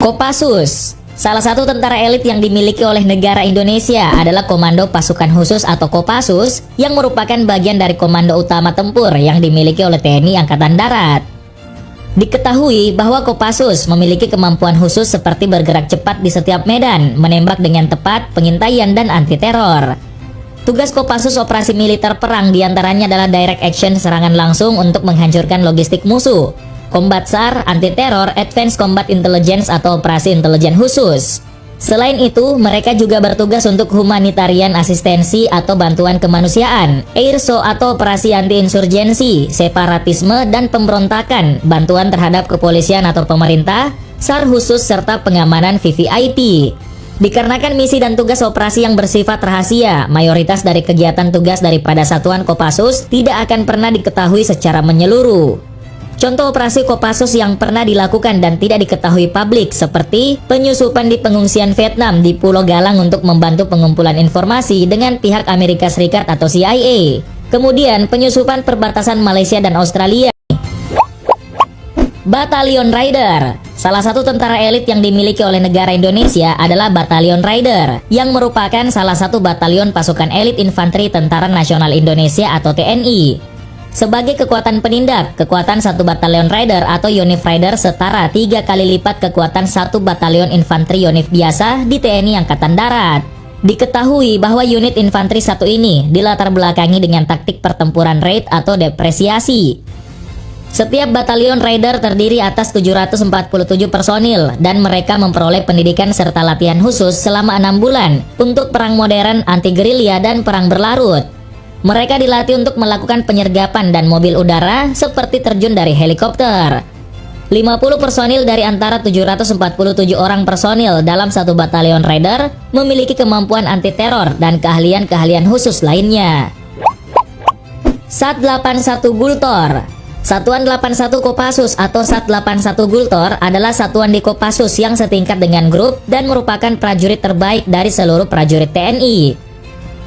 Kopassus. Salah satu tentara elit yang dimiliki oleh negara Indonesia adalah Komando Pasukan Khusus atau Kopassus yang merupakan bagian dari Komando Utama Tempur yang dimiliki oleh TNI Angkatan Darat. Diketahui bahwa Kopassus memiliki kemampuan khusus seperti bergerak cepat di setiap medan, menembak dengan tepat, pengintaian, dan anti-teror. Tugas Kopassus operasi militer perang diantaranya adalah direct action serangan langsung untuk menghancurkan logistik musuh, Combat SAR, anti-teror, Advanced Combat Intelligence atau operasi intelijen khusus. Selain itu, mereka juga bertugas untuk humanitarian asistensi atau bantuan kemanusiaan, AIRSO atau operasi anti-insurgensi, separatisme dan pemberontakan, bantuan terhadap kepolisian atau pemerintah, SAR khusus serta pengamanan VVIP. Dikarenakan misi dan tugas operasi yang bersifat rahasia, mayoritas dari kegiatan tugas daripada satuan Kopassus tidak akan pernah diketahui secara menyeluruh. Contoh operasi Kopassus yang pernah dilakukan dan tidak diketahui publik seperti penyusupan di pengungsian Vietnam di Pulau Galang untuk membantu pengumpulan informasi dengan pihak Amerika Serikat atau CIA. Kemudian penyusupan perbatasan Malaysia dan Australia. Batalion Raider. Salah satu tentara elit yang dimiliki oleh negara Indonesia adalah Batalion Raider, yang merupakan salah satu batalion pasukan elit infanteri Tentara Nasional Indonesia atau TNI. Sebagai kekuatan penindak, kekuatan satu batalion Raider atau Yonif Raider setara 3 kali lipat kekuatan satu batalion infanteri Yonif biasa di TNI Angkatan Darat. Diketahui bahwa unit infanteri satu ini dilatar belakangi dengan taktik pertempuran raid atau depresiasi. Setiap batalion Raider terdiri atas 747 personil dan mereka memperoleh pendidikan serta latihan khusus selama 6 bulan untuk perang modern, anti-gerilya, dan perang berlarut. Mereka dilatih untuk melakukan penyergapan dan mobil udara seperti terjun dari helikopter. 50 personil dari antara 747 orang personil dalam satu batalion Raider memiliki kemampuan anti-teror dan keahlian-keahlian khusus lainnya. Sat 81 Gultor. Satuan 81 Kopassus atau Sat 81 Gultor adalah satuan di Kopassus yang setingkat dengan grup dan merupakan prajurit terbaik dari seluruh prajurit TNI.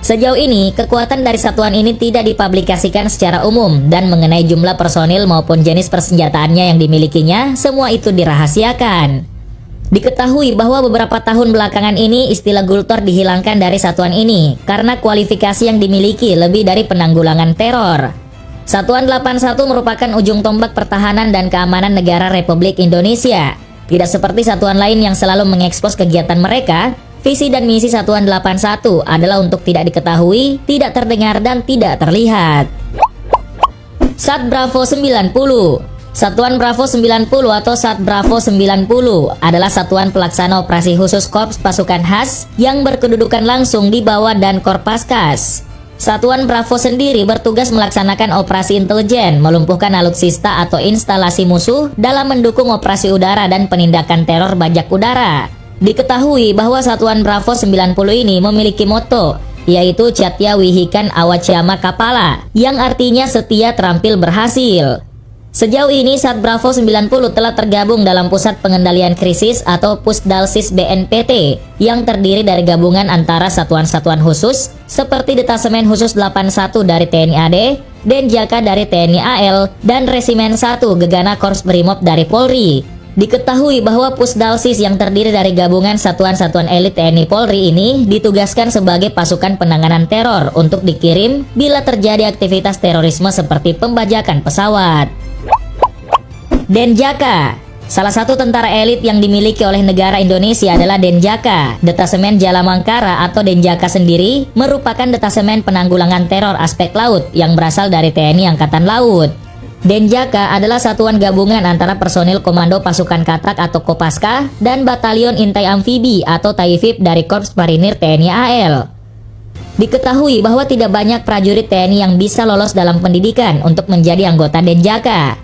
Sejauh ini, kekuatan dari satuan ini tidak dipublikasikan secara umum dan mengenai jumlah personil maupun jenis persenjataannya yang dimilikinya, semua itu dirahasiakan. Diketahui bahwa beberapa tahun belakangan ini istilah Gultor dihilangkan dari satuan ini karena kualifikasi yang dimiliki lebih dari penanggulangan teror. Satuan 81 merupakan ujung tombak pertahanan dan keamanan negara Republik Indonesia. Tidak seperti satuan lain yang selalu mengekspos kegiatan mereka, visi dan misi Satuan 81 adalah untuk tidak diketahui, tidak terdengar, dan tidak terlihat. Sat Bravo 90. Satuan Bravo 90 atau Sat Bravo 90 adalah satuan pelaksana operasi khusus Korps Pasukan Khas yang berkedudukan langsung di bawah dan Korpaskas. Satuan Bravo sendiri bertugas melaksanakan operasi intelijen, melumpuhkan alutsista atau instalasi musuh dalam mendukung operasi udara dan penindakan teror bajak udara. Diketahui bahwa Satuan Bravo 90 ini memiliki moto, yaitu Catya Wihikan Awacama Kapala, yang artinya setia terampil berhasil. Sejauh ini Sat Bravo 90 telah tergabung dalam Pusat Pengendalian Krisis atau Pusdalsis BNPT, yang terdiri dari gabungan antara satuan-satuan khusus seperti Detasemen Khusus 81 dari TNI AD, Denjaka dari TNI AL, dan Resimen 1 Gegana Korps Brimob dari Polri. Diketahui bahwa Pusdalsis yang terdiri dari gabungan satuan-satuan elit TNI Polri ini ditugaskan sebagai pasukan penanganan teror untuk dikirim bila terjadi aktivitas terorisme seperti pembajakan pesawat. Denjaka. Salah satu tentara elit yang dimiliki oleh negara Indonesia adalah Denjaka. Detasemen Jalamangkara atau Denjaka sendiri merupakan detasemen penanggulangan teror aspek laut yang berasal dari TNI Angkatan Laut. Denjaka adalah satuan gabungan antara personil Komando Pasukan Katak atau Kopaska dan Batalion Intai Amfibi atau Taifib dari Korps Marinir TNI AL. Diketahui bahwa tidak banyak prajurit TNI yang bisa lolos dalam pendidikan untuk menjadi anggota Denjaka.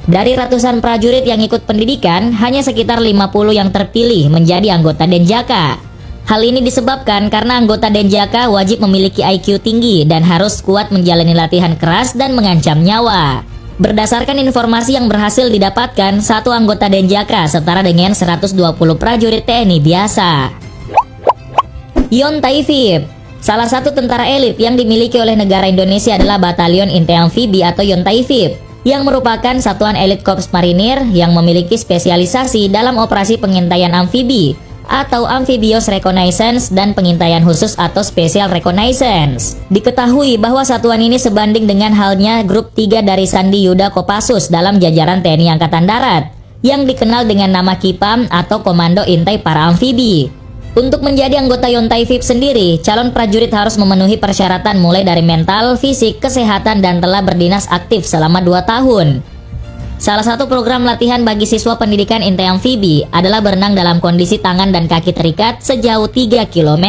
Dari ratusan prajurit yang ikut pendidikan, hanya sekitar 50 yang terpilih menjadi anggota Denjaka. Hal ini disebabkan karena anggota Denjaka wajib memiliki IQ tinggi dan harus kuat menjalani latihan keras dan mengancam nyawa. Berdasarkan informasi yang berhasil didapatkan, satu anggota Denjaka setara dengan 120 prajurit TNI biasa. Yon Taifib. Salah satu tentara elit yang dimiliki oleh negara Indonesia adalah Batalion Intai Amfibi atau Yon Taifib, yang merupakan satuan elit Korps Marinir yang memiliki spesialisasi dalam operasi pengintaian amfibi atau Amphibious Reconnaissance dan pengintaian khusus atau Special Reconnaissance. Diketahui bahwa satuan ini sebanding dengan halnya Grup 3 dari Sandi Yuda Kopassus dalam jajaran TNI Angkatan Darat yang dikenal dengan nama KIPAM atau Komando Intai Para Amfibi. Untuk menjadi anggota Yontai VIP sendiri, calon prajurit harus memenuhi persyaratan mulai dari mental, fisik, kesehatan, dan telah berdinas aktif selama 2 tahun. Salah satu program latihan bagi siswa pendidikan intai amfibi adalah berenang dalam kondisi tangan dan kaki terikat sejauh 3 km.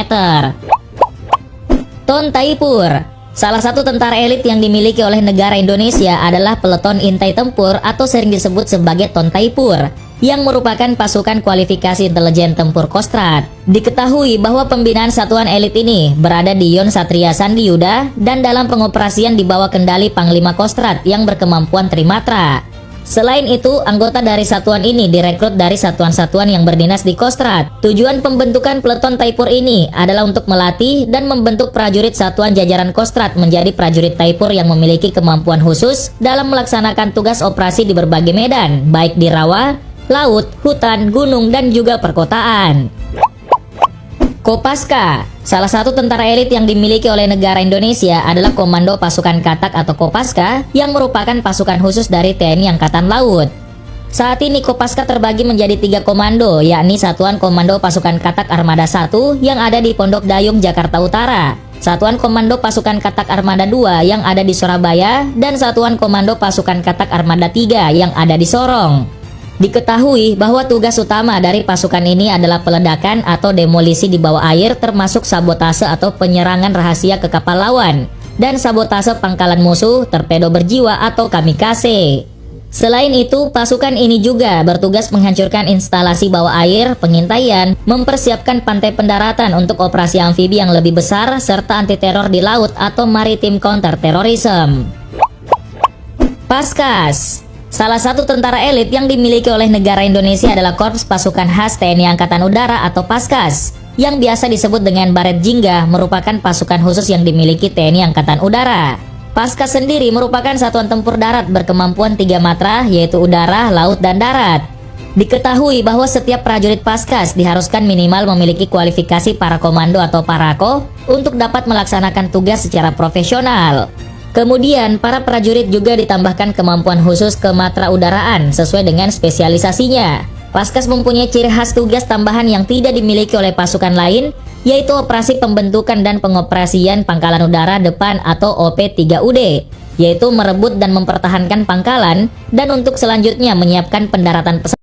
Tontaipur, salah satu tentara elit yang dimiliki oleh negara Indonesia adalah Peleton Intai Tempur atau sering disebut sebagai Tontaipur, yang merupakan pasukan kualifikasi intelijen tempur Kostrad. Diketahui bahwa pembinaan satuan elit ini berada di Yon Satria Sandi Yuda dan dalam pengoperasian di bawah kendali Panglima Kostrad yang berkemampuan Trimatra. Selain itu, anggota dari satuan ini direkrut dari satuan-satuan yang berdinas di Kostrad. Tujuan pembentukan Peleton Taipur ini adalah untuk melatih dan membentuk prajurit satuan jajaran Kostrad menjadi prajurit Taipur yang memiliki kemampuan khusus dalam melaksanakan tugas operasi di berbagai medan, baik di rawa, laut, hutan, gunung, dan juga perkotaan. Kopaska, salah satu tentara elit yang dimiliki oleh negara Indonesia adalah Komando Pasukan Katak atau Kopaska yang merupakan pasukan khusus dari TNI Angkatan Laut. Saat ini Kopaska terbagi menjadi 3 komando, yakni Satuan Komando Pasukan Katak Armada 1 yang ada di Pondok Dayung, Jakarta Utara, Satuan Komando Pasukan Katak Armada 2 yang ada di Surabaya, dan Satuan Komando Pasukan Katak Armada 3 yang ada di Sorong. Diketahui bahwa tugas utama dari pasukan ini adalah peledakan atau demolisi di bawah air, termasuk sabotase atau penyerangan rahasia ke kapal lawan, dan sabotase pangkalan musuh, torpedo berjiwa atau kamikaze. Selain itu, pasukan ini juga bertugas menghancurkan instalasi bawah air, pengintaian, mempersiapkan pantai pendaratan untuk operasi amfibi yang lebih besar, serta anti-teror di laut atau maritim counter-terrorism. Paskas, salah satu tentara elit yang dimiliki oleh negara Indonesia adalah Korps Pasukan Khas TNI Angkatan Udara atau Paskas, yang biasa disebut dengan Baret Jingga, merupakan pasukan khusus yang dimiliki TNI Angkatan Udara. Paskas sendiri merupakan satuan tempur darat berkemampuan 3 matra, yaitu udara, laut, dan darat. Diketahui bahwa setiap prajurit Paskas diharuskan minimal memiliki kualifikasi para komando atau parako untuk dapat melaksanakan tugas secara profesional. Kemudian, para prajurit juga ditambahkan kemampuan khusus kematra-udaraan sesuai dengan spesialisasinya. Paskas mempunyai ciri khas tugas tambahan yang tidak dimiliki oleh pasukan lain, yaitu operasi pembentukan dan pengoperasian pangkalan udara depan atau OP3UD, yaitu merebut dan mempertahankan pangkalan, dan untuk selanjutnya menyiapkan pendaratan pesawat